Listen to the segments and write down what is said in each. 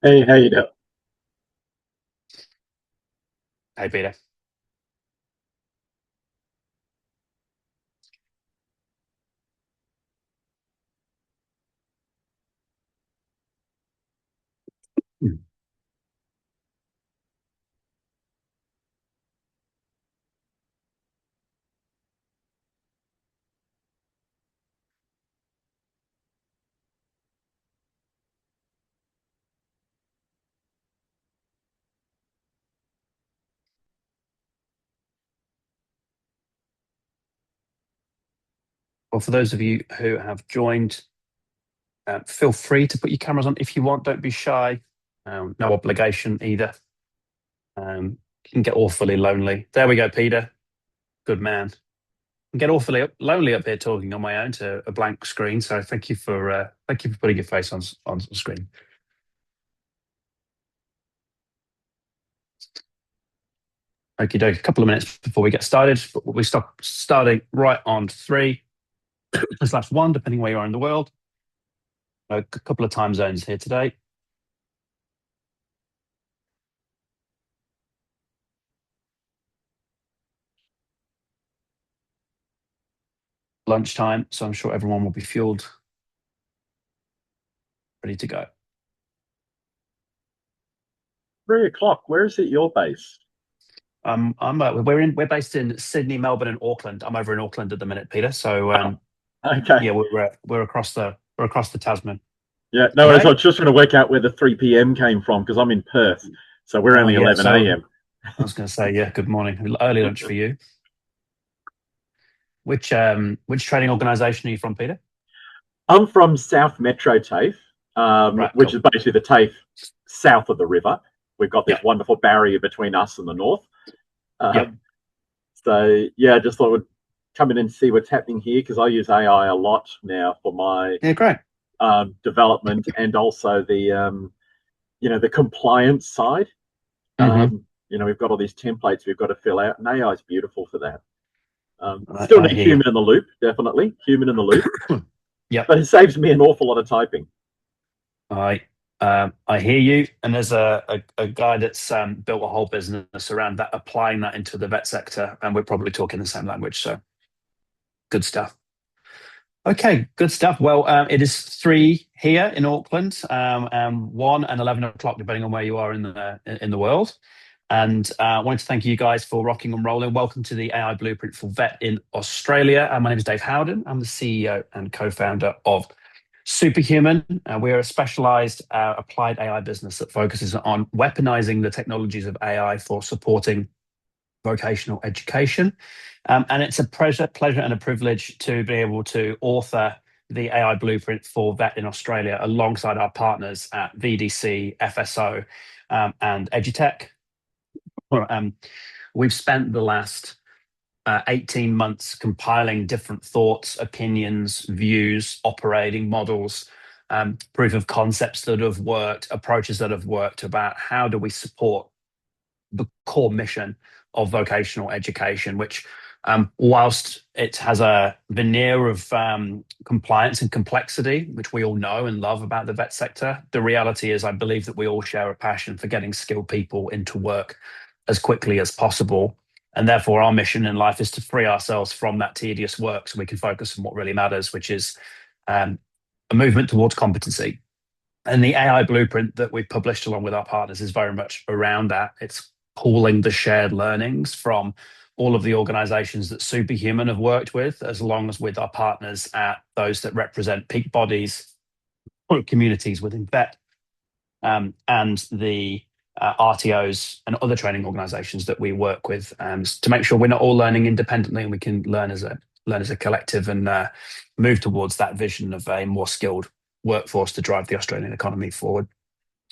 Hey, how you doing? Hey, Peter. Well, for those of you who have joined, feel free to put your cameras on if you want. Don't be shy. No obligation either. You can get awfully lonely. There we go, Peter. Good man. I get awfully lonely up here talking on my own to a blank screen. So thank you for putting your face on screen. Okay, doke. A couple of minutes before we get started, but we stop starting right on three slash one, depending where you are in the world. A couple of time zones here today. Lunchtime, so I'm sure everyone will be fueled, ready to go. 3 o'clock. Where is it your base? We're based in Sydney, Melbourne, and Auckland. I'm over in Auckland at the minute, Peter. So Oh, okay. yeah, we're across the Tasman. Yeah, no worries. I Okay. was just trying to work out where the 3 p.m. came from because I'm in Perth. So we're Oh only yeah. 11 So a.m. I was going to say, yeah. Good morning. Early lunch for you. Which training organisation are you from, Peter? I'm from South Metro TAFE, Right. which Cool. is basically the TAFE south of the river. We've got Yeah. this wonderful barrier between us and the north. Yeah. Um, so, yeah, I just thought I would come in and see what's happening here because I use AI a lot now for my Yeah. Great. development and also the compliance side. Hmm. We've got all these templates we've got to fill out, and AI is beautiful for that. I, Still I need hear you. human in the loop, definitely human in the loop, Yep. but it saves me an awful lot of typing. I hear you. And there's a guy that's built a whole business around that, applying that into the vet sector, and we're probably talking the same language. So good stuff. Okay, good stuff. Well, it is three here in Auckland, 1 and 11 o'clock, depending on where you are in the world. And I wanted to thank you guys for rocking and rolling. Welcome to the AI Blueprint for Vet in Australia. My name is Dave Howden. I'm the CEO and co-founder of Superhuman. We're a specialized applied AI business that focuses on weaponizing the technologies of AI for supporting vocational education. And it's a pleasure and a privilege to be able to author the AI blueprint for vet in Australia alongside our partners at VDC, FSO, and Edutech. Um, we've spent the last 18 months compiling different thoughts, opinions, views, operating models, proof of concepts that have worked, approaches that have worked about how do we support the core mission of vocational education, which, whilst it has a veneer of compliance and complexity, which we all know and love about the vet sector, the reality is I believe that we all share a passion for getting skilled people into work as quickly as possible. And therefore, our mission in life is to free ourselves from that tedious work so we can focus on what really matters, which is um, a movement towards competency. And the AI blueprint that we've published along with our partners is very much around that. It's pooling the shared learnings from all of the organizations that Superhuman have worked with, as long as with our partners at those that represent peak bodies or communities within vet, and the RTOs and other training organizations that we work with, to make sure we're not all learning independently and we can learn as a collective and move towards that vision of a more skilled workforce to drive the Australian economy forward.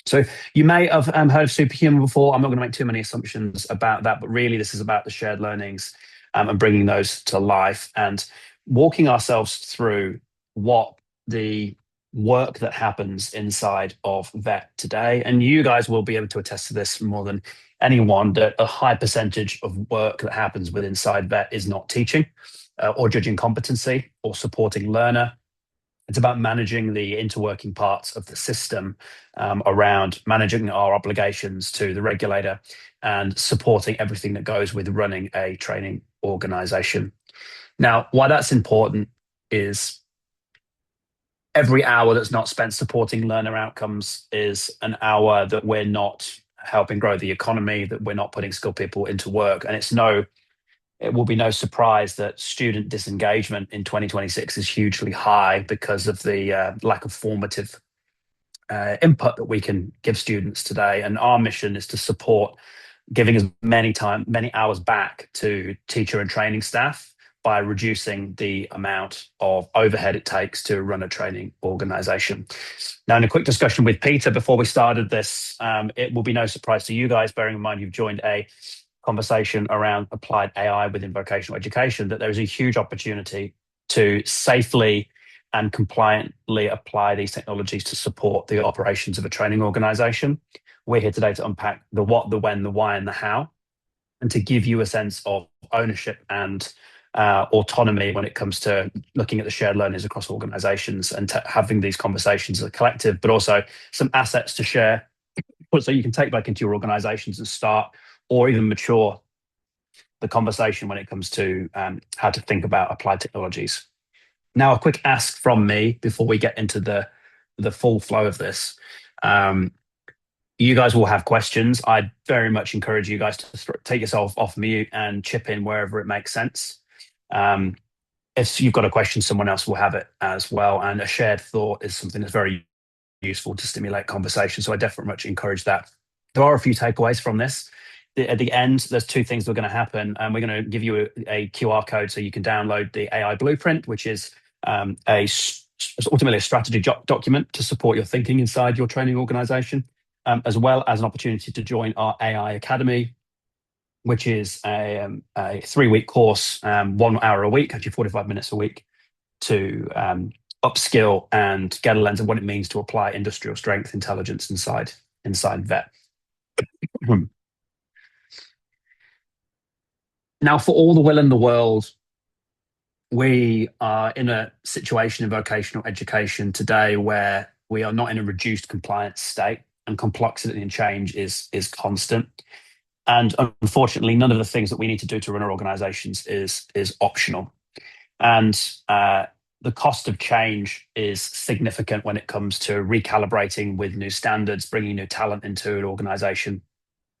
So you may have heard of superhuman before. I'm not going to make too many assumptions about that, but really this is about the shared learnings, and bringing those to life and walking ourselves through what the work that happens inside of vet today. And you guys will be able to attest to this more than anyone, that a high percentage of work that happens within inside vet is not teaching, or judging competency or supporting learner. It's about managing the interworking parts of the system around managing our obligations to the regulator and supporting everything that goes with running a training organization. Now, why that's important is every hour that's not spent supporting learner outcomes is an hour that we're not helping grow the economy, that we're not putting skilled people into work. And it will be no surprise that student disengagement in 2026 is hugely high because of the lack of formative input that we can give students today. And our mission is to support giving as many hours back to teacher and training staff by reducing the amount of overhead it takes to run a training organization. Now, in a quick discussion with Peter before we started this, it will be no surprise to you guys, bearing in mind you've joined a conversation around applied AI within vocational education, that there is a huge opportunity to safely and compliantly apply these technologies to support the operations of a training organization. We're here today to unpack the what, the when, the why, and the how, and to give you a sense of ownership and autonomy when it comes to looking at the shared learnings across organizations and having these conversations as a collective, but also some assets to share so you can take back into your organizations and start or even mature the conversation when it comes to how to think about applied technologies. Now, a quick ask from me before we get into the full flow of this. You guys will have questions. I very much encourage you guys to take yourself off mute and chip in wherever it makes sense. If you've got a question, someone else will have it as well. And a shared thought is something that's very useful to stimulate conversation. So I definitely much encourage that. There are a few takeaways from this. At the end, there's two things that are going to happen. And we're going to give you a QR code so you can download the AI blueprint, which is ultimately a strategy document to support your thinking inside your training organization, as well as an opportunity to join our AI Academy, which is a 3-week course, 1 hour a week, actually 45 minutes a week, to upskill and get a lens of what it means to apply industrial strength intelligence inside vet. Now, for all the will in the world, we are in a situation in vocational education today where we are not in a reduced compliance state, and complexity and change is constant. And unfortunately, none of the things that we need to do to run our organizations is optional. And the cost of change is significant when it comes to recalibrating with new standards, bringing new talent into an organization,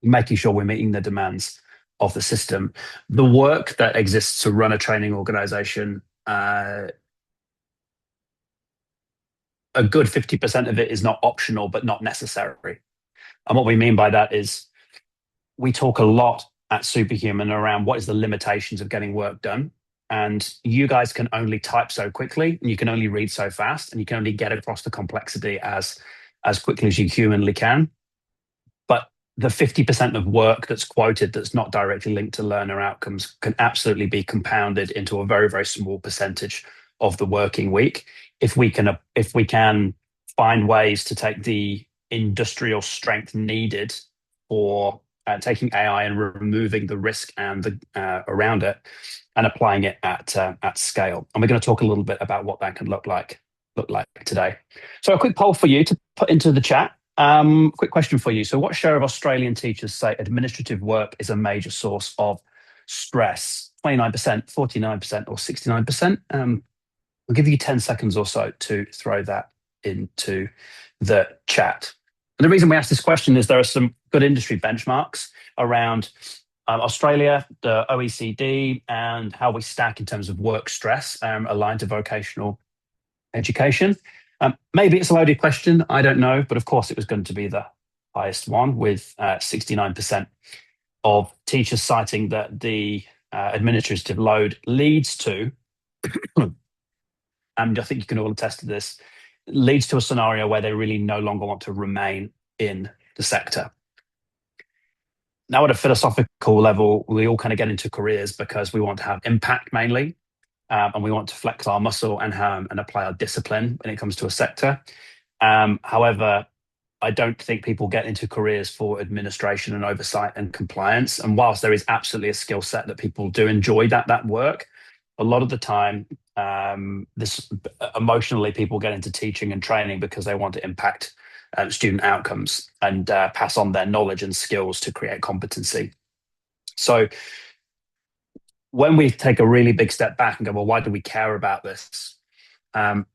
making sure we're meeting the demands of the system. The work that exists to run a training organization, a good 50% of it is not optional, but not necessary. And what we mean by that is we talk a lot at Superhuman around what is the limitations of getting work done. And you guys can only type so quickly, and you can only read so fast, and you can only get across the complexity as quickly as you humanly can. But the 50% of work that's quoted that's not directly linked to learner outcomes can absolutely be compounded into a very, very small percentage of the working week. If we can find ways to take the industrial strength needed for taking AI and removing the risk and the around it and applying it at scale. And we're going to talk a little bit about what that can look like today. So a quick poll for you to put into the chat. Quick question for you. So what share of Australian teachers say administrative work is a major source of stress? 29%, 49%, or 69%? I'll give you 10 seconds or so to throw that into the chat. And the reason we ask this question is there are some good industry benchmarks around Australia, the OECD, and how we stack in terms of work stress aligned to vocational education. Maybe it's a loaded question, I don't know, but of course it was going to be the highest one, with 69% of teachers citing that the administrative load leads to, and I think you can all attest to this, leads to a scenario where they really no longer want to remain in the sector. Now, at a philosophical level, we all kind of get into careers because we want to have impact mainly, and we want to flex our muscle and apply our discipline when it comes to a sector. However, I don't think people get into careers for administration and oversight and compliance. And whilst there is absolutely a skill set that people do enjoy that work, a lot of the time, this emotionally people get into teaching and training because they want to impact student outcomes and pass on their knowledge and skills to create competency. So when we take a really big step back and go, well, why do we care about this? Um,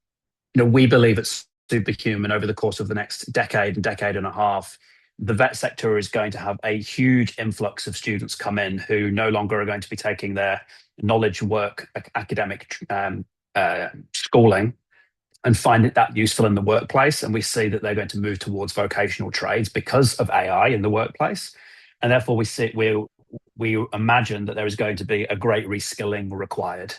we believe it's superhuman over the course of the next decade and decade and a half. The vet sector is going to have a huge influx of students come in who no longer are going to be taking their knowledge work, academic schooling, and find that useful in the workplace. And we see that they're going to move towards vocational trades because of AI in the workplace. And therefore, we imagine that there is going to be a great reskilling required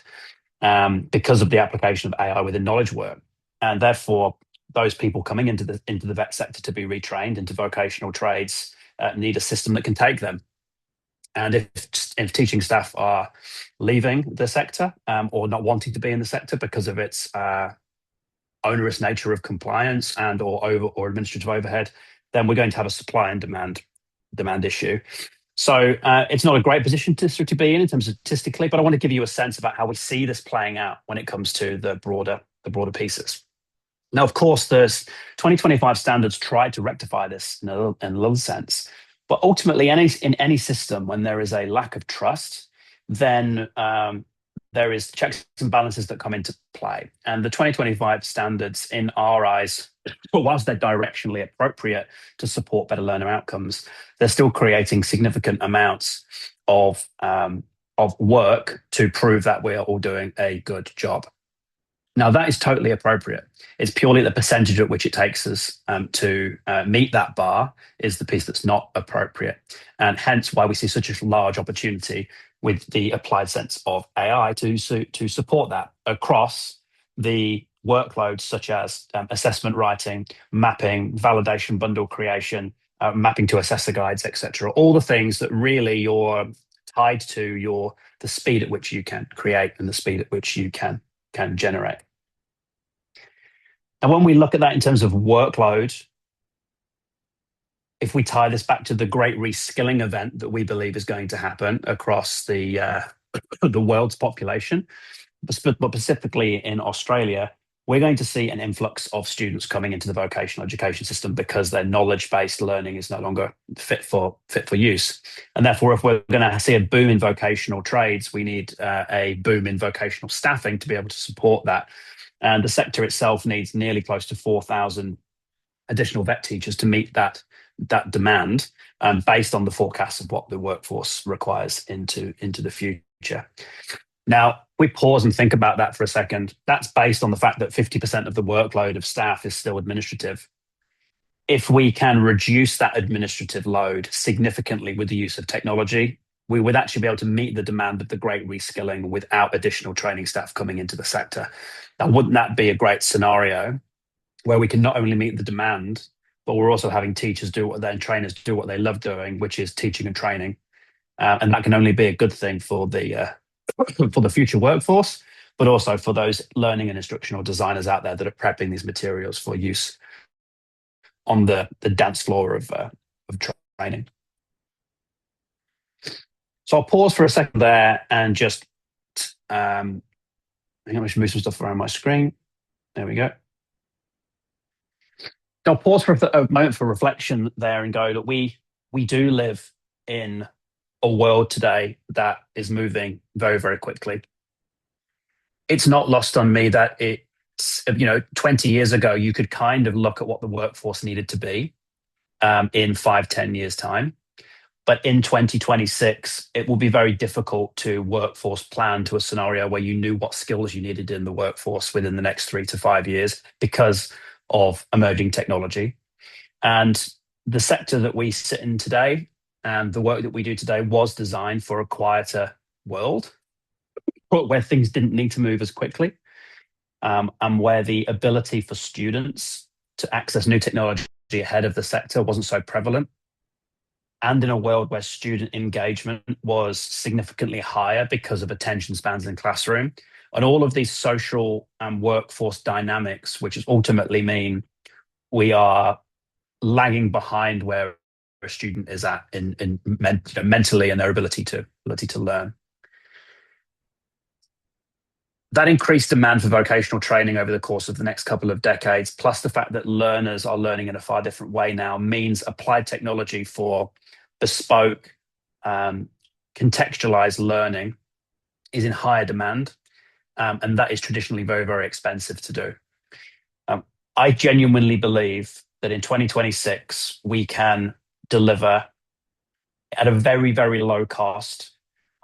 because of the application of AI within knowledge work. And therefore, those people coming into the vet sector to be retrained into vocational trades need a system that can take them. And if teaching staff are leaving the sector or not wanting to be in the sector because of its onerous nature of compliance and or administrative overhead, then we're going to have a supply and demand issue. So it's not a great position to be in terms of statistically, but I want to give you a sense about how we see this playing out when it comes to the broader pieces. Now, of course, there's 2025 standards try to rectify this in a little sense, but ultimately, in any system, when there is a lack of trust, then there is checks and balances that come into play. And the 2025 standards, in our eyes, whilst they're directionally appropriate to support better learner outcomes, they're still creating significant amounts of work to prove that we are all doing a good job. Now, that is totally appropriate. It's purely the percentage at which it takes us to meet that bar is the piece that's not appropriate. And hence why we see such a large opportunity with the applied sense of AI to support that across the workloads such as assessment writing, mapping, validation bundle creation, mapping to assessor guides, etc. All the things that really you're tied to the speed at which you can create and the speed at which you can generate. And when we look at that in terms of workload, if we tie this back to the great reskilling event that we believe is going to happen across the world's population, but specifically in Australia, we're going to see an influx of students coming into the vocational education system because their knowledge-based learning is no longer fit for use. And therefore, if we're going to see a boom in vocational trades, we need a boom in vocational staffing to be able to support that. And the sector itself needs nearly close to 4,000 additional vet teachers to meet that demand based on the forecasts of what the workforce requires into the future. Now, we pause and think about that for a second. That's based on the fact that 50% of the workload of staff is still administrative. If we can reduce that administrative load significantly with the use of technology, we would actually be able to meet the demand of the great reskilling without additional training staff coming into the sector. Now, wouldn't that be a great scenario where we can not only meet the demand, but we're also having teachers and trainers do what they love doing, which is teaching and training. And that can only be a good thing for the future workforce, but also for those learning and instructional designers out there that are prepping these materials for use on the dance floor of training. So I'll pause for a second there and just, I think I should move some stuff around my screen. There we go. I'll pause for a moment for reflection there and go that we do live in a world today that is moving very, very quickly. It's not lost on me that 20 years ago, you could kind of look at what the workforce needed to be in 5-10 years' time. But in 2026, it will be very difficult to workforce plan to a scenario where you knew what skills you needed in the workforce within the next 3 to 5 years because of emerging technology. And the sector that we sit in today and the work that we do today was designed for a quieter world where things didn't need to move as quickly and where the ability for students to access new technology ahead of the sector wasn't so prevalent. And in a world where student engagement was significantly higher because of attention spans in classroom. And all of these social and workforce dynamics, which ultimately mean we are lagging behind where a student is at mentally and their ability to learn. That increased demand for vocational training over the course of the next couple of decades, plus the fact that learners are learning in a far different way now, means applied technology for bespoke, um, contextualized learning is in higher demand, and that is traditionally very, very expensive to do. Um, I genuinely believe that in 2026, we can deliver at a very, very low cost,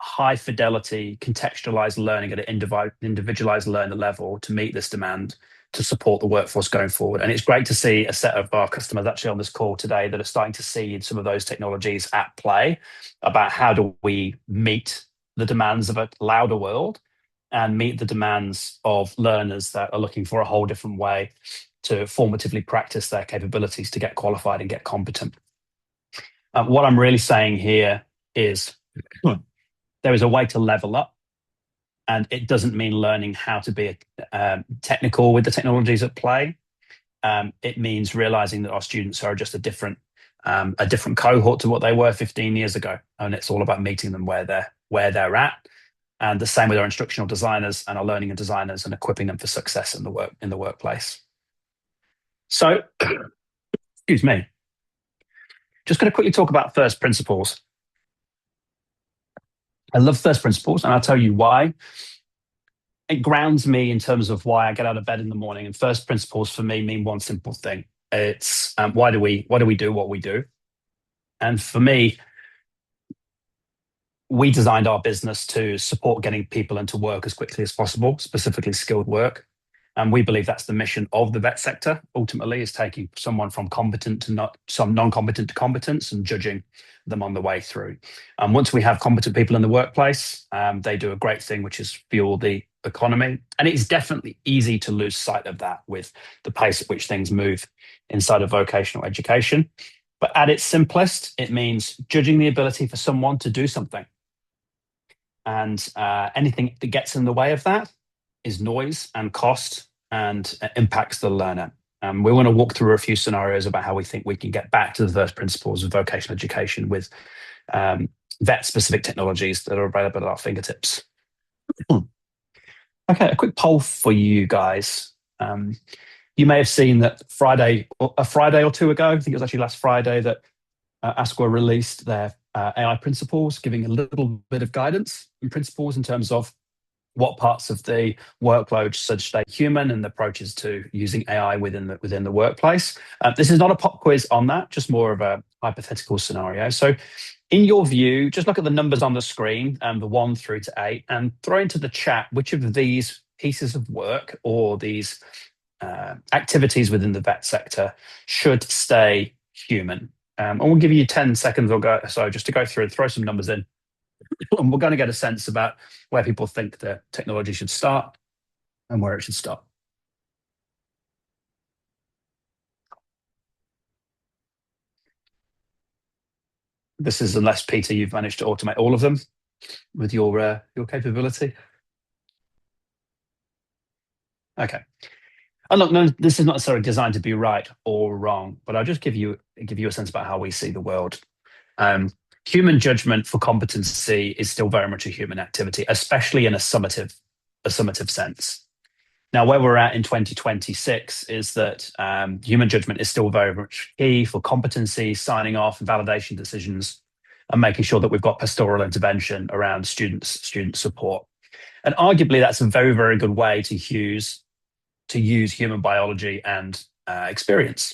high fidelity, contextualized learning at an individualized learner level to meet this demand to support the workforce going forward. And it's great to see a set of our customers actually on this call today that are starting to see some of those technologies at play about how do we meet the demands of a louder world and meet the demands of learners that are looking for a whole different way to formatively practice their capabilities to get qualified and get competent. What I'm really saying here is there is a way to level up, and it doesn't mean learning how to be technical with the technologies at play. It means realizing that our students are just a different cohort to what they were 15 years ago, and it's all about meeting them where they're at. And the same with our instructional designers and our learning and designers, and equipping them for success in the workplace. So, excuse me. Just going to quickly talk about first principles. I love first principles, and I'll tell you why. It grounds me in terms of why I get out of bed in the morning. And first principles for me mean one simple thing: it's why do we do what we do? And for me, we designed our business to support getting people into work as quickly as possible, specifically skilled work. And we believe that's the mission of the vet sector, ultimately, is taking someone from competent to non-competent to competence and judging them on the way through. Once we have competent people in the workplace, they do a great thing, which is fuel the economy. And it's definitely easy to lose sight of that with the pace at which things move inside of vocational education. But at its simplest, it means judging the ability for someone to do something. And anything that gets in the way of that is noise and cost and impacts the learner. We want to walk through a few scenarios about how we think we can get back to the first principles of vocational education with vet-specific technologies that are available at our fingertips. Okay, a quick poll for you guys. You may have seen that a Friday or two ago, I think it was actually last Friday, that ASQA released their AI principles, giving a little bit of guidance and principles in terms of what parts of the workload should stay human and the approaches to using AI within the workplace. This is not a pop quiz on that, just more of a hypothetical scenario. So in your view, just look at the numbers on the screen, the 1 through to 8, and throw into the chat which of these pieces of work or these activities within the vet sector should stay human. And we'll give you 10 seconds or so just to go through and throw some numbers in. And we're going to get a sense about where people think the technology should start and where it should stop. This is unless, Peter, you've managed to automate all of them with your capability. Okay. And look, no, this is not necessarily designed to be right or wrong, but I'll just give you a sense about how we see the world. Human judgment for competency is still very much a human activity, especially in a summative sense. Now, where we're at in 2026 is that human judgment is still very much key for competency, signing off, and validation decisions, and making sure that we've got pastoral intervention around student support. And arguably, that's a very, very good way to use human biology and experience.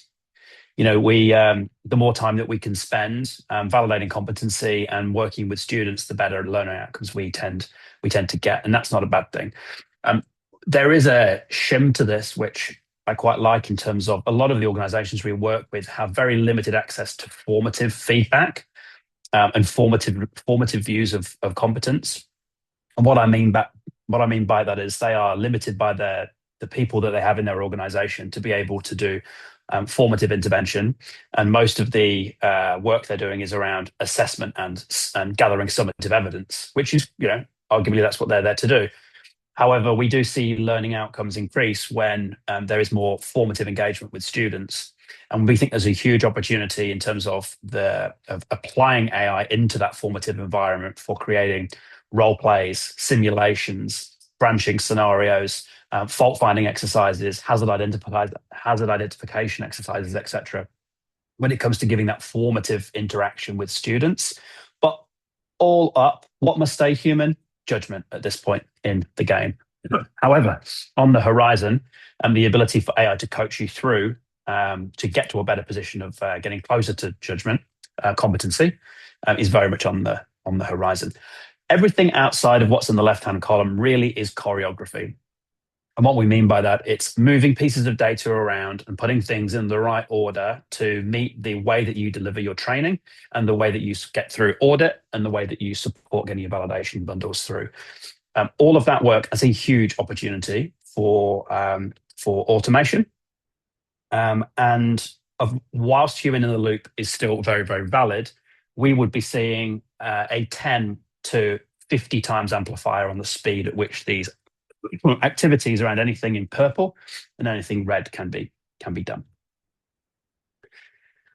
The more time that we can spend validating competency and working with students, the better learning outcomes we tend to get, and that's not a bad thing. There is a shim to this, which I quite like, in terms of a lot of the organizations we work with have very limited access to formative feedback and formative views of competence. And what I mean by that is they are limited by the people that they have in their organization to be able to do formative intervention, and most of the work they're doing is around assessment and gathering summative evidence, which is, arguably that's what they're there to do. However, we do see learning outcomes increase when there is more formative engagement with students, and we think there's a huge opportunity in terms of applying AI into that formative environment for creating role plays, simulations, branching scenarios, fault finding exercises, hazard identification exercises, etc. When it comes to giving that formative interaction with students. But all up, what must stay human? Judgment at this point in the game. However, on the horizon, and the ability for AI to coach you through to get to a better position of getting closer to judgment, competency, is very much on the horizon. Everything outside of what's in the left-hand column really is choreography. And what we mean by that, it's moving pieces of data around and putting things in the right order to meet the way that you deliver your training and the way that you get through audit and the way that you support getting your validation bundles through. All of that work is a huge opportunity for automation. And whilst human in the loop is still very, very valid, we would be seeing a 10 to 50 times amplifier on the speed at which these activities around anything in purple and anything red can be done.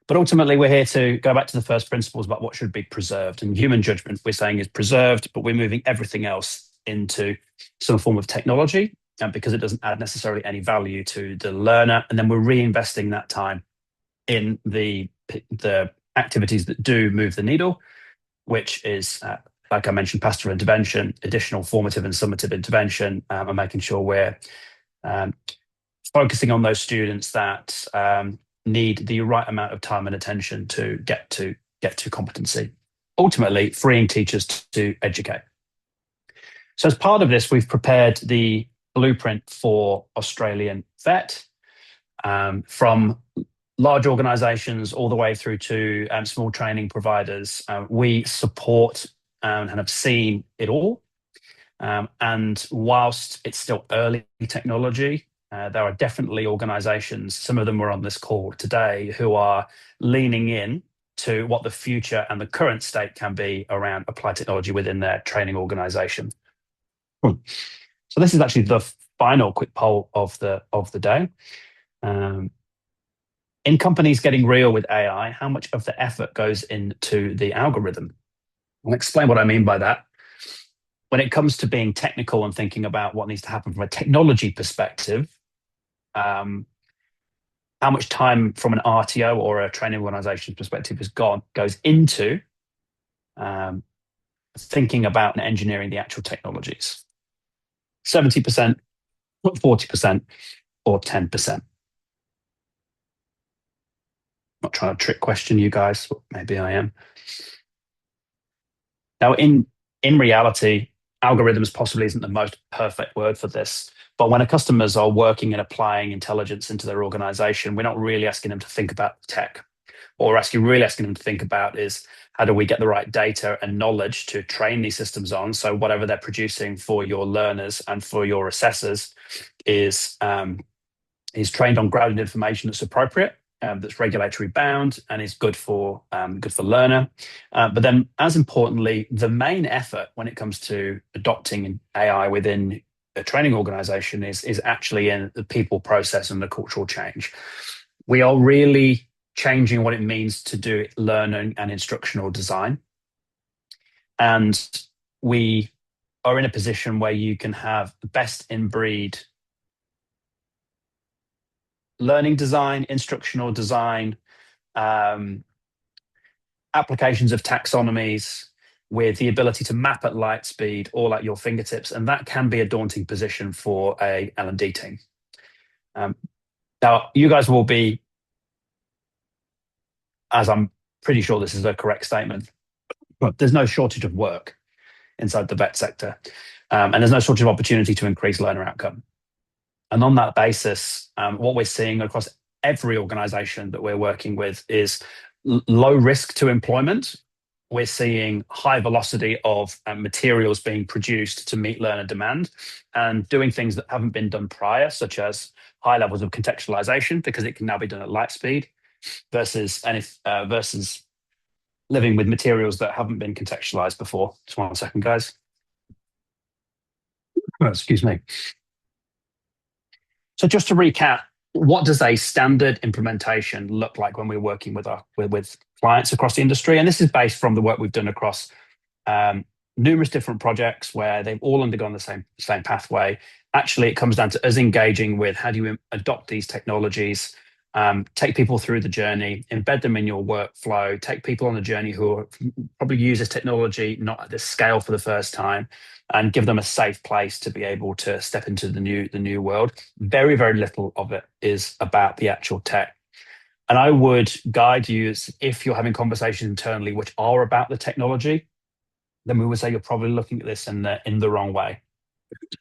But ultimately, we're here to go back to the first principles about what should be preserved. And human judgment, we're saying, is preserved, but we're moving everything else into some form of technology because it doesn't add necessarily any value to the learner. And then we're reinvesting that time in the activities that do move the needle, which is, like I mentioned, pastoral intervention, additional formative and summative intervention, and making sure we're focusing on those students that need the right amount of time and attention to get to competency. Ultimately, freeing teachers to educate. So as part of this, we've prepared the blueprint for Australian VET from large organisations all the way through to small training providers. We support and have seen it all. And whilst it's still early technology, there are definitely organisations, some of them were on this call today, who are leaning in to what the future and the current state can be around applied technology within their training organisation. So this is actually the final quick poll of the day. In companies getting real with AI, how much of the effort goes into the algorithm? I'll explain what I mean by that. When it comes to being technical and thinking about what needs to happen from a technology perspective, how much time from an RTO or a training organisation perspective goes into thinking about and engineering the actual technologies? 70%, 40%, or 10%? Not trying to trick question you guys, but maybe I am. Now, in reality, algorithms possibly isn't the most perfect word for this, but when our customers are working and applying intelligence into their organization, we're not really asking them to think about tech. What we're really asking them to think about is, how do we get the right data and knowledge to train these systems on, so whatever they're producing for your learners and for your assessors is trained on grounded information that's appropriate, that's regulatory bound, and is good for learner. But then, as importantly, the main effort when it comes to adopting AI within a training organization is actually in the people, process, and the cultural change. We are really changing what it means to do learning and instructional design. And we are in a position where you can have the best in breed learning design, instructional design, applications of taxonomies with the ability to map at light speed, all at your fingertips. And that can be a daunting position for a L&D team. Now, you guys will be, as I'm pretty sure this is a correct statement, but there's no shortage of work inside the vet sector. And there's no shortage of opportunity to increase learner outcome. And on that basis, what we're seeing across every organization that we're working with is low risk to employment. We're seeing high velocity of materials being produced to meet learner demand, and doing things that haven't been done prior, such as high levels of contextualization, because it can now be done at light speed, versus living with materials that haven't been contextualized before. Just 1 second, guys. Oh, excuse me. So just to recap, what does a standard implementation look like when we're working with clients across the industry? And this is based from the work we've done across numerous different projects where they've all undergone the same pathway. Actually, it comes down to us engaging with how do you adopt these technologies, take people through the journey, embed them in your workflow, take people on the journey who probably use this technology not at this scale for the first time, and give them a safe place to be able to step into the new world. Very, very little of it is about the actual tech. And I would guide you, if you're having conversations internally which are about the technology, then we would say you're probably looking at this in the wrong way.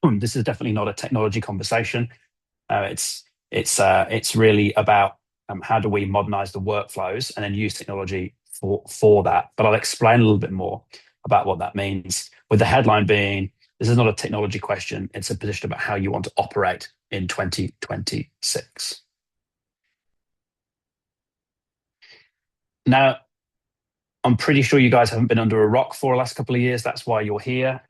This is definitely not a technology conversation. It's really about how do we modernize the workflows and then use technology for that. But I'll explain a little bit more about what that means. With the headline being, this is not a technology question; it's a position about how you want to operate in 2026. Now, I'm pretty sure you guys haven't been under a rock for the last couple of years. That's why you're here.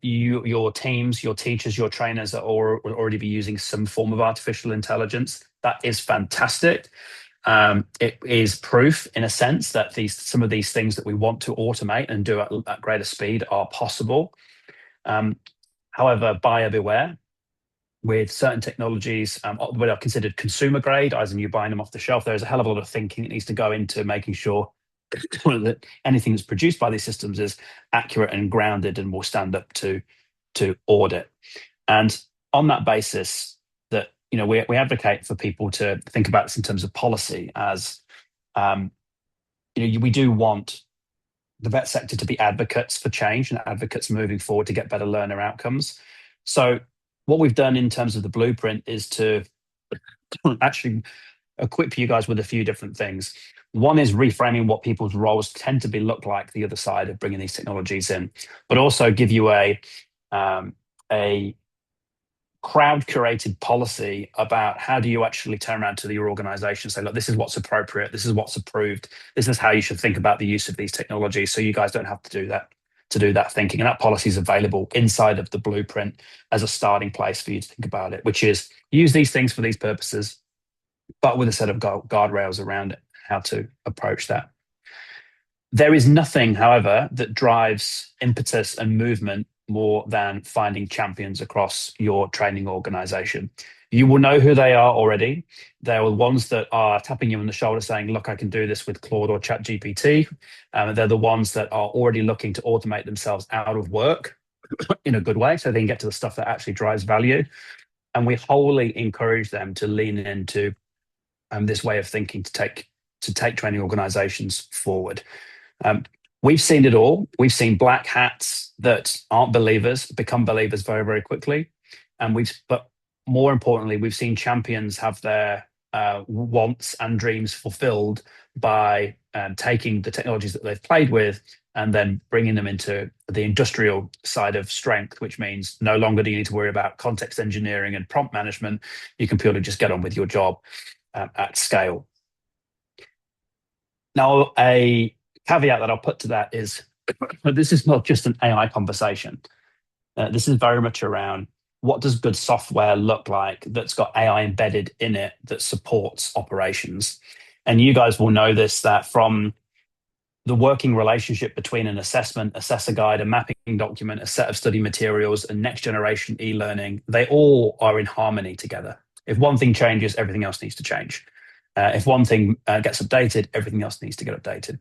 Your teams, your teachers, your trainers will already be using some form of artificial intelligence. That is fantastic. It is proof, in a sense, that some of these things that we want to automate and do at greater speed are possible. However, buyer beware. With certain technologies that are considered consumer grade, as in you buying them off the shelf, there's a hell of a lot of thinking that needs to go into making sure that anything that's produced by these systems is accurate and grounded and will stand up to audit. And on that basis, that we advocate for people to think about this in terms of policy, as we do want the vet sector to be advocates for change and advocates moving forward to get better learner outcomes. So what we've done in terms of the blueprint is to actually equip you guys with a few different things. One is reframing what people's roles tend to look like the other side of bringing these technologies in, but also give you a crowd curated policy about how do you actually turn around to your organization and say, look, this is what's appropriate, this is what's approved, this is how you should think about the use of these technologies, so you guys don't have to do that thinking. And that policy is available inside of the blueprint as a starting place for you to think about it, which is use these things for these purposes, but with a set of guardrails around it, how to approach that. There is nothing, however, that drives impetus and movement more than finding champions across your training organization. You will know who they are already. They're the ones that are tapping you on the shoulder saying, look, I can do this with Claude or ChatGPT. They're the ones that are already looking to automate themselves out of work in a good way so they can get to the stuff that actually drives value. And we wholly encourage them to lean into this way of thinking to take training organizations forward. We've seen it all. We've seen black hats that aren't believers become believers very, very quickly. But more importantly, we've seen champions have their wants and dreams fulfilled by taking the technologies that they've played with and then bringing them into the industrial side of strength, which means no longer do you need to worry about context engineering and prompt management. You can purely just get on with your job at scale. Now, a caveat that I'll put to that is this is not just an AI conversation. This is very much around what does good software look like that's got AI embedded in it that supports operations. And you guys will know this, that from the working relationship between an assessment, assessor guide, a mapping document, a set of study materials, and next generation e-learning, they all are in harmony together. If one thing changes, everything else needs to change. If one thing gets updated, everything else needs to get updated.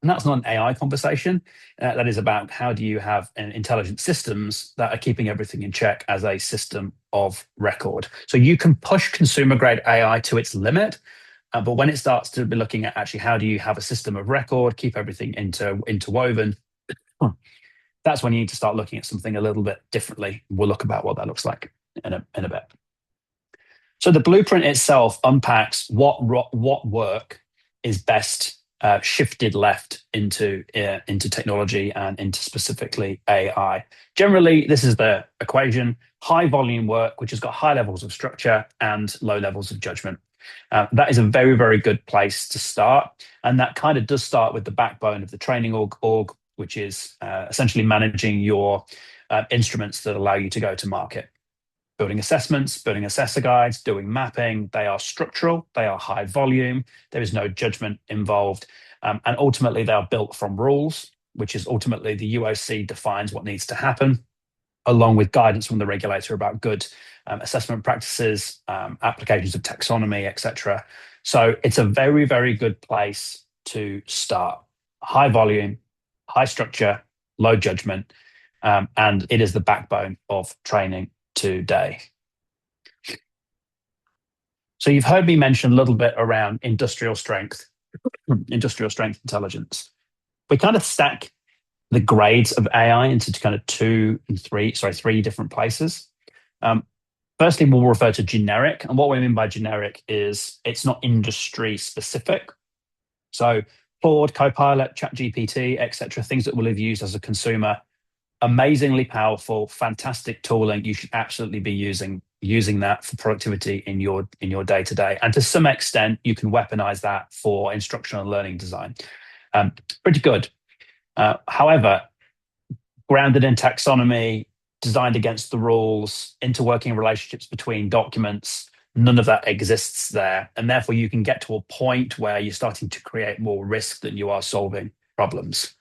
And that's not an AI conversation. That is about how do you have intelligent systems that are keeping everything in check as a system of record. So you can push consumer grade AI to its limit, but when it starts to be looking at actually how do you have a system of record, keep everything interwoven, that's when you need to start looking at something a little bit differently. We'll look about what that looks like in a bit. So the blueprint itself unpacks what work is best shifted left into technology and into specifically AI. Generally, this is the equation: high volume work, which has got high levels of structure and low levels of judgment. That is a very, very good place to start. And that kind of does start with the backbone of the training org, which is essentially managing your instruments that allow you to go to market. Building assessments, building assessor guides, doing mapping. They are structural, they are high volume, there is no judgment involved. And ultimately, they are built from rules. which is ultimately the UOC defines what needs to happen, along with guidance from the regulator about good assessment practices, applications of taxonomy, etc. So it's a very, very good place to start. High volume, high structure, low judgment, and it is the backbone of training today. So you've heard me mention a little bit around industrial strength intelligence. We kind of stack the grades of AI into kind of three different places. Firstly, we'll refer to generic. And what we mean by generic is it's not industry specific. So Claude, Copilot, ChatGPT, etc., things that we'll have used as a consumer, amazingly powerful, fantastic tooling. You should absolutely be using that for productivity in your day-to-day. And to some extent, you can weaponize that for instructional and learning design. Pretty good. However, grounded in taxonomy, designed against the rules, interworking relationships between documents, none of that exists there. And therefore, you can get to a point where you're starting to create more risk than you are solving problems.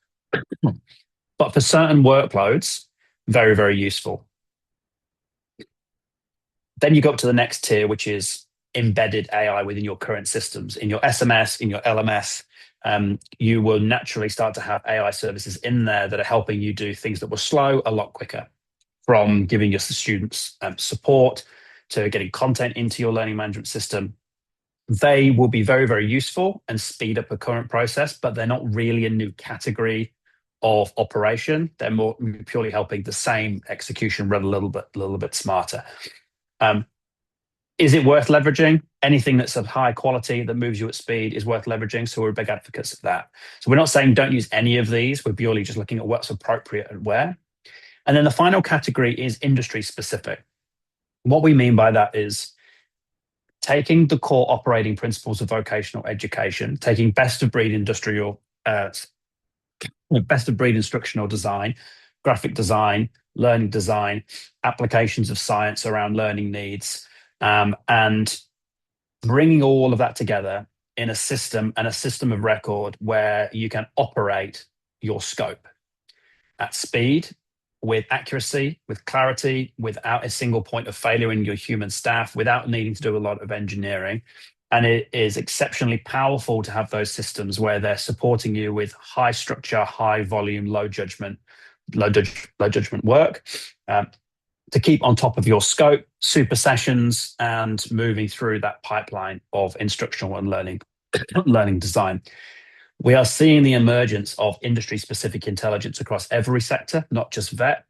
But for certain workloads, very, very useful. Then you go up to the next tier, which is embedded AI within your current systems. In your SMS, in your LMS, you will naturally start to have AI services in there that are helping you do things that were slow a lot quicker, from giving your students support to getting content into your learning management system. They will be very, very useful and speed up a current process, but they're not really a new category of operation. They're more purely helping the same execution run a little bit smarter. Is it worth leveraging? Anything that's of high quality that moves you at speed is worth leveraging. So we're big advocates of that. So we're not saying don't use any of these. We're purely just looking at what's appropriate and where. And then the final category is industry specific. What we mean by that is taking the core operating principles of vocational education, taking best of breed instructional design, graphic design, learning design, applications of science around learning needs, and bringing all of that together in a system of record where you can operate your scope at speed, with accuracy, with clarity, without a single point of failure in your human staff, without needing to do a lot of engineering. And it is exceptionally powerful to have those systems where they're supporting you with high structure, high volume, low judgment work, to keep on top of your scope, super sessions, and moving through that pipeline of instructional and learning design. We are seeing the emergence of industry-specific intelligence across every sector, not just vet,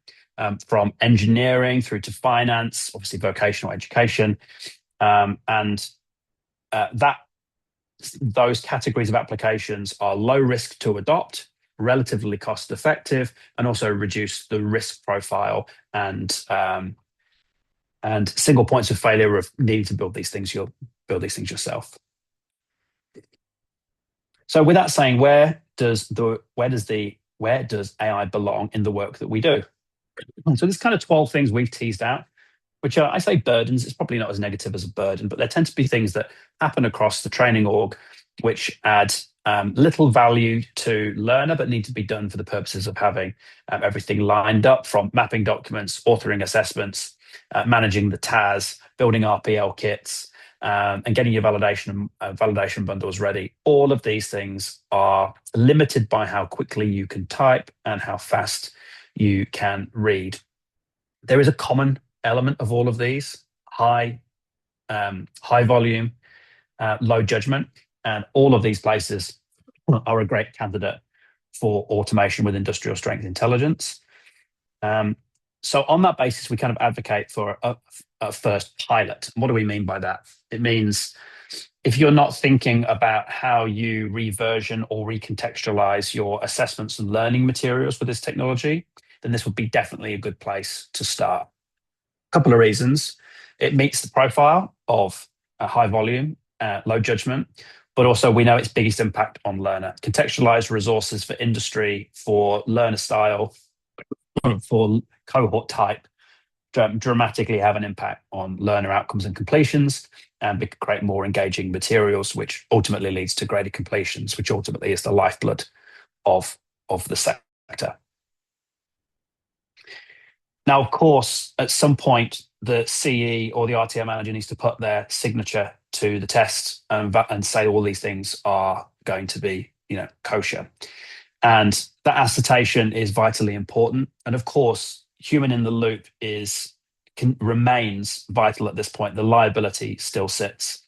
from engineering through to finance, obviously vocational education, and those categories of applications are low risk to adopt, relatively cost effective, and also reduce the risk profile and single points of failure of needing to build these things yourself. So with that saying, where does AI belong in the work that we do? So there's kind of 12 things we've teased out, which are, I say burdens. It's probably not as negative as a burden, but there tend to be things that happen across the training org, which add little value to learner, but need to be done for the purposes of having everything lined up, from mapping documents, authoring assessments, managing the TAS, building RPL kits, and getting your validation bundles ready. All of these things are limited by how quickly you can type and how fast you can read. There is a common element of all of these: high volume, low judgment, and all of these places are a great candidate for automation with industrial strength intelligence. So on that basis, we kind of advocate for a first pilot. What do we mean by that? It means if you're not thinking about how you reversion or recontextualize your assessments and learning materials for this technology, then this would be definitely a good place to start. A couple of reasons. It meets the profile of a high volume, low judgment, but also we know its biggest impact on learner. Contextualized resources for industry, for learner style, for cohort type, dramatically have an impact on learner outcomes and completions, and we can create more engaging materials, which ultimately leads to greater completions, which ultimately is the lifeblood of the sector. sector. Now, of course, at some point, the CE or the RTO manager needs to put their signature to the test and say all these things are going to be, kosher. And that attestation is vitally important. And of course, human in the loop remains vital at this point. The liability still sits.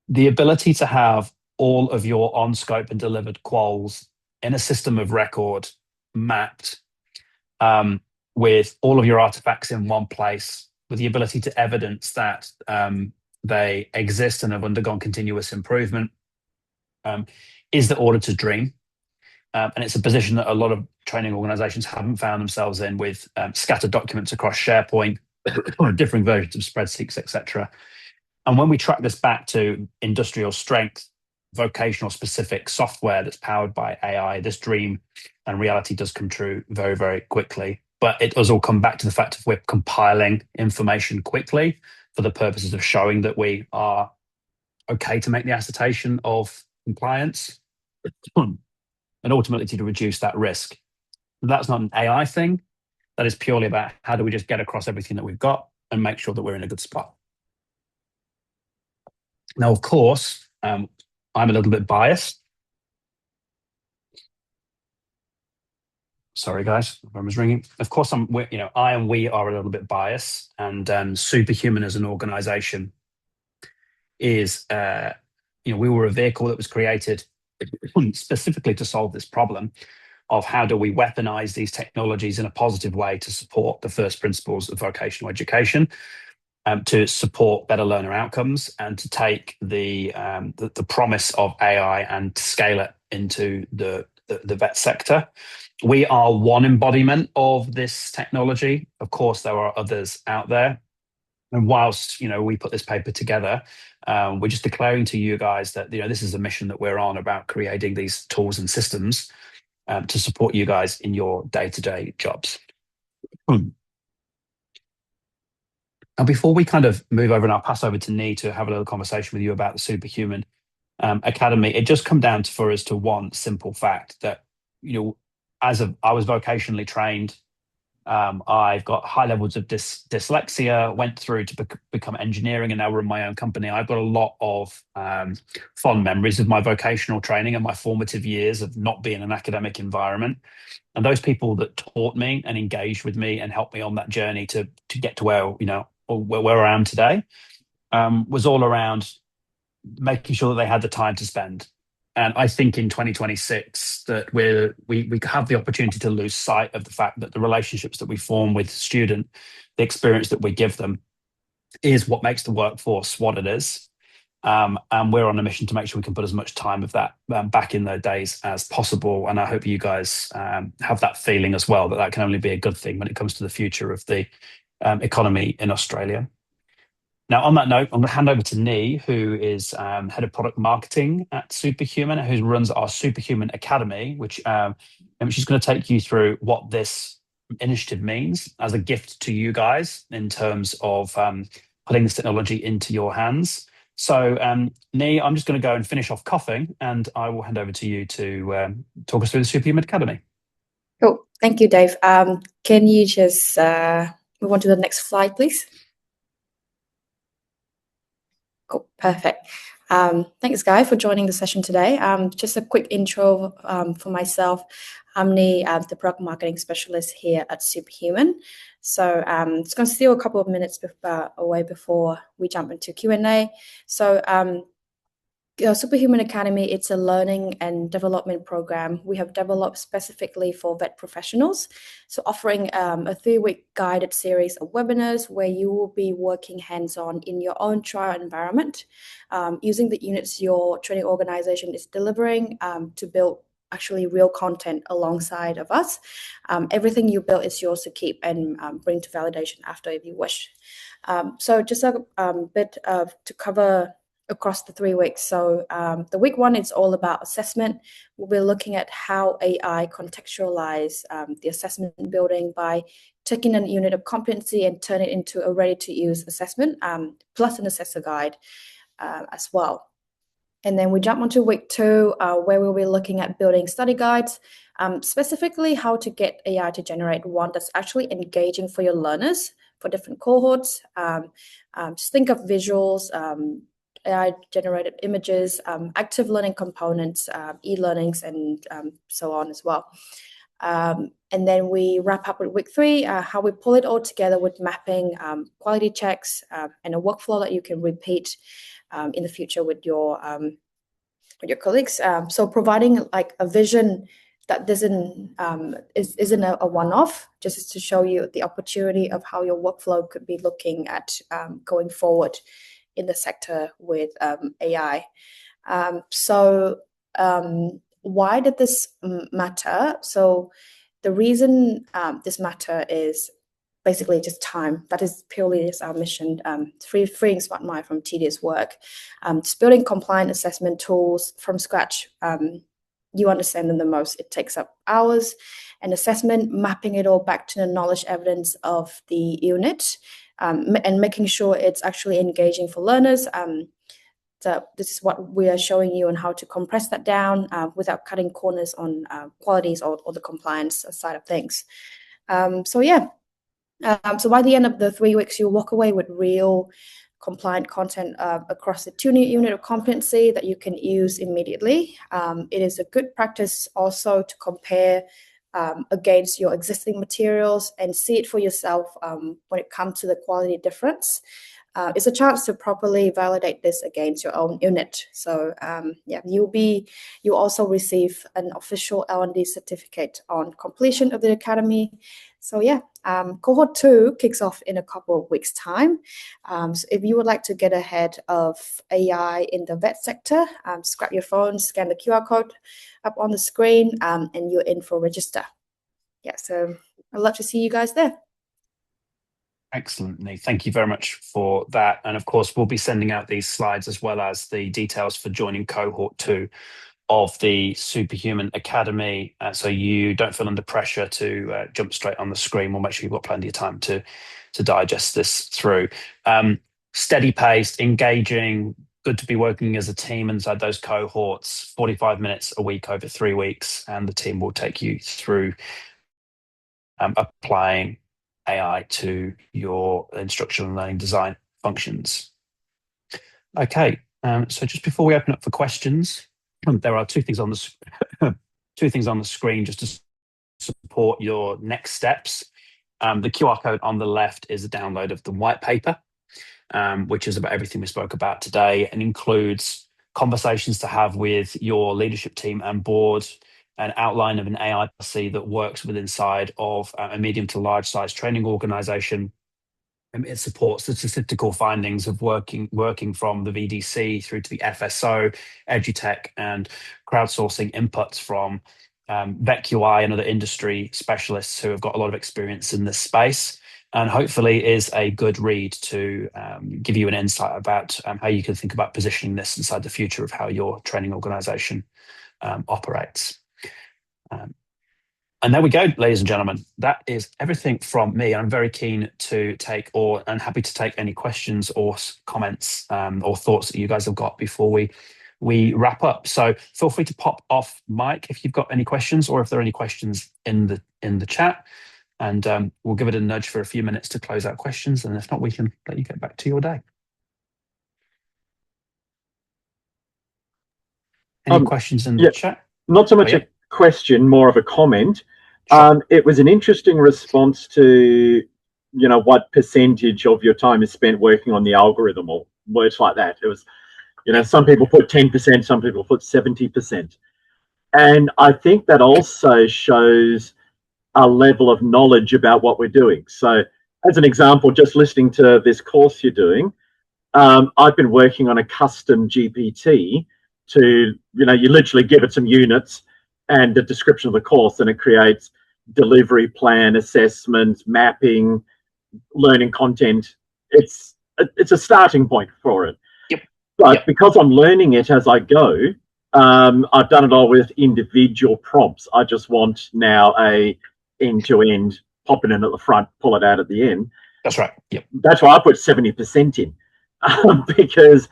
The ability to have all of your on scope and delivered quals in a system of record mapped, with all of your artifacts in one place, with the ability to evidence that they exist and have undergone continuous improvement, is the auditor's dream. And it's a position that a lot of training organizations haven't found themselves in, with scattered documents across SharePoint, or different versions of spreadsheets, etc. And when we track this back to industrial strength, vocational specific software that's powered by AI, this dream and reality does come true very, very quickly. But it does all come back to the fact that we're compiling information quickly for the purposes of showing that we are okay to make the attestation of compliance, and ultimately to reduce that risk. That's not an AI thing. That is purely about how do we just get across everything that we've got and make sure that we're in a good spot. Now, of course, I'm a little bit biased. Sorry, guys, the phone was ringing. Of course, I and we are a little bit biased, and Superhuman as an organization is, we were a vehicle that was created specifically to solve this problem of how do we weaponize these technologies in a positive way to support the first principles of vocational education, to support better learner outcomes, and to take the promise of AI and scale it into the vet sector. We are one embodiment of this technology. Of course, there are others out there. And whilst we put this paper together, we're just declaring to you guys that this is a mission that we're on, about creating these tools and systems to support you guys in your day-to-day jobs. Now, before we kind of move over, and I'll pass over to Nee to have a little conversation with you about the Superhuman Academy, it just come down for us to one simple fact that, I was vocationally trained. I've got high levels of dyslexia, went through to become engineering, and now run my own company. I've got a lot of fond memories of my vocational training and my formative years of not being in an academic environment. And those people that taught me and engaged with me and helped me on that journey to get to where I am today, was all around making sure that they had the time to spend. And I think in 2026 that we have the opportunity to lose sight of the fact that the relationships that we form with student, the experience that we give them, is what makes the workforce what it is. And we're on a mission to make sure we can put as much time of that back in their days as possible. And I hope you guys have that feeling as well, that can only be a good thing when it comes to the future of the economy in Australia. Now, on that note, I'm going to hand over to Nee, who is head of product marketing at Superhuman, who runs our Superhuman Academy, which she's going to take you through what this initiative means as a gift to you guys in terms of putting this technology into your hands. So, Nee, I'm just going to go and finish off coughing, and I will hand over to you to talk us through the Superhuman Academy. Cool. Thank you, Dave. Can you just move on to the next slide, please? Cool. Perfect. Thanks, Guy, for joining the session today. Just a quick intro for myself. I'm the product marketing specialist here at Superhuman. So it's going to steal a couple of minutes away before we jump into Q&A. So Superhuman Academy, it's a learning and development program we have developed specifically for vet professionals. So offering a 3-week guided series of webinars where you will be working hands-on in your own trial environment, using the units your training organization is delivering to build actually real content alongside of us. Everything you build is yours to keep and bring to validation after if you wish. So just a bit to cover across the 3 weeks. So the week 1 is all about assessment. We'll be looking at how AI contextualize the assessment building by taking a unit of competency and turn it into a ready-to-use assessment, plus an assessor guide as well. And then we jump onto week 2, where we'll be looking at building study guides, specifically how to get AI to generate one that's actually engaging for your learners for different cohorts. Just think of visuals, AI-generated images, active learning components, e-learnings, and so on as well. And then we wrap up with week 3, how we pull it all together with mapping, quality checks, and a workflow that you can repeat in the future with your colleagues. So providing like a vision that isn't a one-off, just to show you the opportunity of how your workflow could be looking at going forward in the sector with AI. Why did this matter? So the reason this matter is basically just time. That is purely just our mission, freeing smart mind from tedious work. Just building compliant assessment tools from scratch. You understand them the most. It takes up hours. And assessment, mapping it all back to the knowledge evidence of the unit, and making sure it's actually engaging for learners. So this is what we are showing you on how to compress that down without cutting corners on qualities or the compliance side of things. So by the end of the 3 weeks, you'll walk away with real compliant content across the 2 unit of competency that you can use immediately. It is a good practice also to compare against your existing materials and see it for yourself when it comes to the quality difference. It's a chance to properly validate this against your own unit. So you also receive an official L&D certificate on completion of the academy. So cohort 2 kicks off in a couple of weeks' time. So if you would like to get ahead of AI in the vet sector, just grab your phone, scan the QR code up on the screen, and you're in for register. So I'd love to see you guys there. Excellent, Nee. Thank you very much for that. And of course, we'll be sending out these slides as well as the details for joining cohort 2 of the Superhuman Academy. So you don't feel under pressure to jump straight on the screen. We'll make sure you've got plenty of time to digest this through. Steady paced, engaging, good to be working as a team inside those cohorts, 45 minutes a week over 3 weeks, and the team will take you through applying AI to your instructional and learning design functions. Okay, so just before we open up for questions, there are two things on the screen just to support your next steps. The QR code on the left is a download of the white paper, which is about everything we spoke about today, and includes conversations to have with your leadership team and board, an outline of an AI policy that works within inside of a medium to large size training organization. It supports the statistical findings of working from the VDC through to the FSO, EduTech, and crowdsourcing inputs from VetQI and other industry specialists who have got a lot of experience in this space, and hopefully is a good read to give you an insight about how you can think about positioning this inside the future of how your training organization operates. And there we go, ladies and gentlemen. That is everything from me. I'm very keen to take and happy to take any questions or comments or thoughts that you guys have got before we wrap up. So feel free to pop off mic if you've got any questions, or if there are any questions in the chat, and we'll give it a nudge for a few minutes to close out questions. And if not, we can let you get back to your day. Any questions in the chat? Not so much a question, more of a comment. Sure. It was an interesting response to, what percentage of your time is spent working on the algorithm or words like that. It was, some people put 10%, some people put 70%. And I think that also shows a level of knowledge about what we're doing. So as an example, just listening to this course you're doing, I've been working on a custom GPT to, you literally give it some units and a description of the course, and it creates delivery plan, assessment, mapping, learning content. It's a starting point for it. Yep. But because I'm learning it as I go, I've done it all with individual prompts. I just want now a end-to-end, pop it in at the front, pull it out at the end. That's right. Yep. That's why I put 70% in, because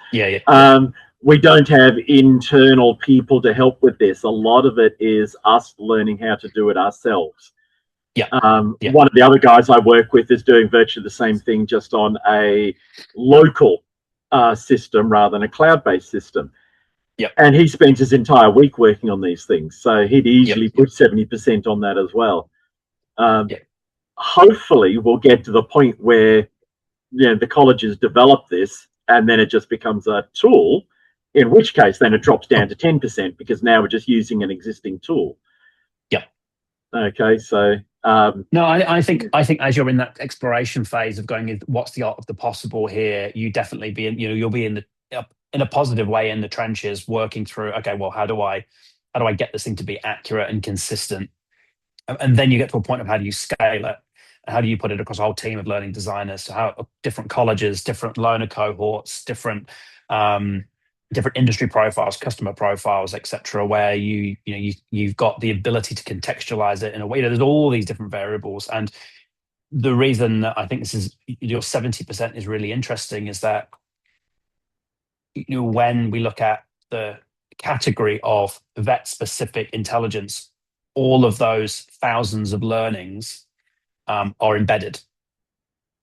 we don't have internal people to help with this. A lot of it is us learning how to do it ourselves. Yeah. One of the other guys I work with is doing virtually the same thing, just on a local system rather than a cloud-based system. Yep. And he spends his entire week working on these things. So he'd easily put 70% on that as well. Hopefully we'll get to the point where the colleges develop this and then it just becomes a tool, in which case then it drops down to 10% because now we're just using an existing tool. Yeah. Okay, so no, I think as you're in that exploration phase of going, what's the art of the possible here? You definitely be in, you'll be in a positive way in the trenches, working through. Okay, well, how do I get this thing to be accurate and consistent? And then you get to a point of how do you scale it? How do you put it across a whole team of learning designers? So how different colleges, different learner cohorts, different industry profiles, customer profiles, etc., where you've got the ability to contextualize it in a way. There's all these different variables, and the reason that I think this is your 70% is really interesting is that when we look at the category of vet-specific intelligence, all of those thousands of learnings are embedded,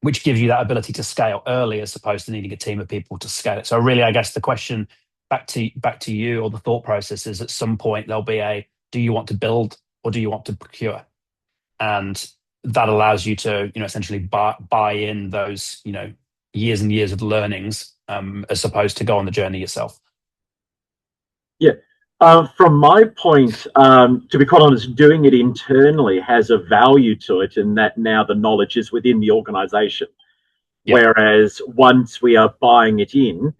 which gives you that ability to scale early as opposed to needing a team of people to scale it. So really, I guess the question back to you, or the thought process, is at some point there'll be do you want to build or do you want to procure? And that allows you to essentially buy in those years and years of learnings as opposed to go on the journey yourself. Yeah. From my point, to be quite honest, doing it internally has a value to it in that now the knowledge is within the organization. Yep. Whereas once we are buying it in,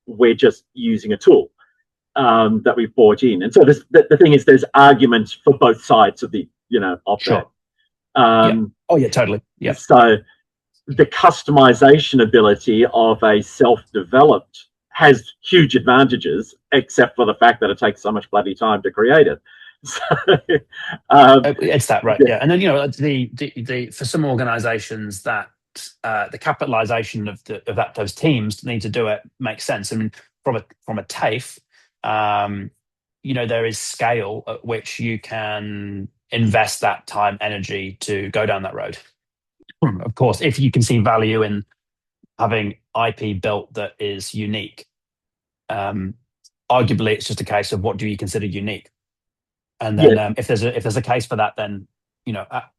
we're just using a tool that we've bought in. And so the thing is, there's arguments for both sides of the, of sure. that. Oh, yeah, totally. Yeah. So the customization ability of a self-developed has huge advantages, except for the fact that it takes so much bloody time to create it. So, it's that, right? Yeah. And then the for some organizations that the capitalization of those teams need to do it makes sense. I mean, from a TAFE, there is scale at which you can invest that time, energy to go down that road. Of course, if you can see value in having IP built that is unique, arguably it's just a case of what do you consider unique, and then if there's a case for that, then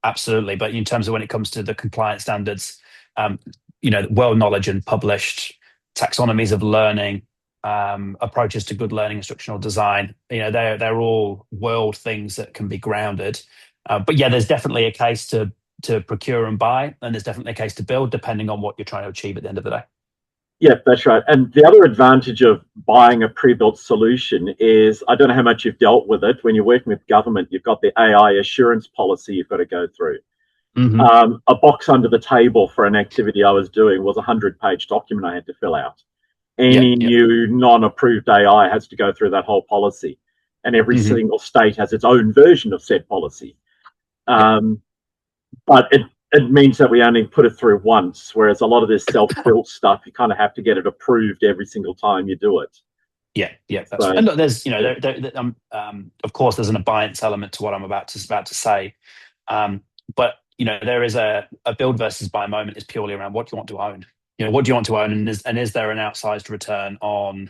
absolutely. But in terms of when it comes to the compliance standards, world knowledge and published taxonomies of learning, approaches to good learning, instructional design, they're all world things that can be grounded. But yeah, there's definitely a case to procure and buy, and there's definitely a case to build, depending on what you're trying to achieve at the end of the day. Yeah, that's right. And the other advantage of buying a pre-built solution is, I don't know how much you've dealt with it, when you're working with government, you've got the AI assurance policy you've got to go through. Mm-hmm. A box under the table for an activity I was doing was a 100-page document I had to fill out. Any new non-approved AI has to go through that whole policy. And every single state has its own version of said policy. But it means that we only put it through once, whereas a lot of this self-built stuff, you kind of have to get it approved every single time you do it. Yeah. That's right. And look, there's, of course, there's an abeyance element to what I'm about to say. But, there is a build versus buy moment is purely around what do you want to own? What do you want to own? And is there an outsized return on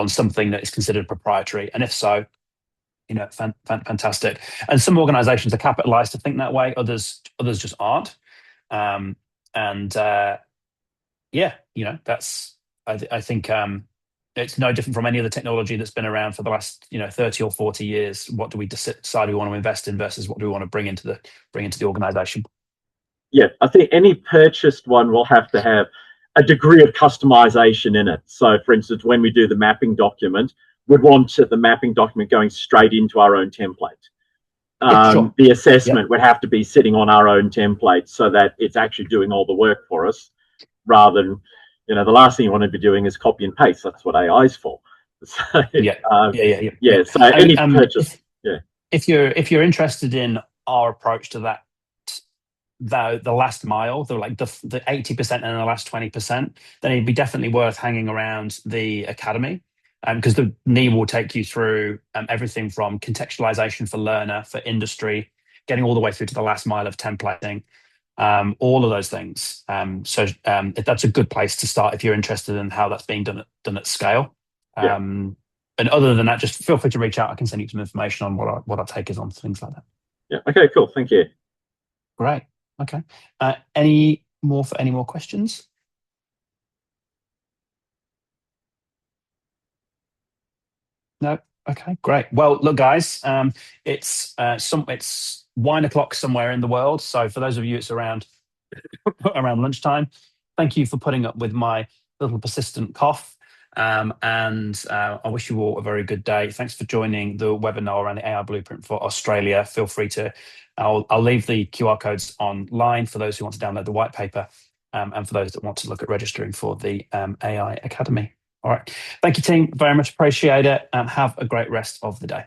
something that is considered proprietary? And if so, fantastic. And some organizations are capitalized to think that way. Others just aren't. That's, I think it's no different from any other technology that's been around for the last 30 or 40 years. What do we decide we want to invest in versus what do we want to bring into the organization? Yeah, I think any purchased one will have to have a degree of customization in it. So, for instance, when we do the mapping document, we'd want the mapping document going straight into our own template. Sure. The assessment would have to be sitting on our own template so that it's actually doing all the work for us, rather than, the last thing you want to be doing is copy and paste. That's what AI is for. So, So any purchase. If you're interested in our approach to that, the last mile, the 80% and the last 20%, then it'd be definitely worth hanging around the academy. because the knee will take you through everything from contextualization for learner, for industry, getting all the way through to the last mile of templating, all of those things. So that's a good place to start if you're interested in how that's being done at scale. Yeah. And other than that, just feel free to reach out. I can send you some information on what our take is on things like that. Yeah. Okay, cool. Thank you. Great. Okay. Any more questions? No. Okay, great. Well, look, guys, it's wine o'clock somewhere in the world. So for those of you, it's around lunchtime. Thank you for putting up with my little persistent cough. And I wish you all a very good day. Thanks for joining the webinar around the AI Blueprint for Australia. Feel free to, I'll leave the QR codes online for those who want to download the white paper, and for those that want to look at registering for the AI Academy. All right. Thank you, team. Very much appreciate it, and have a great rest of the day.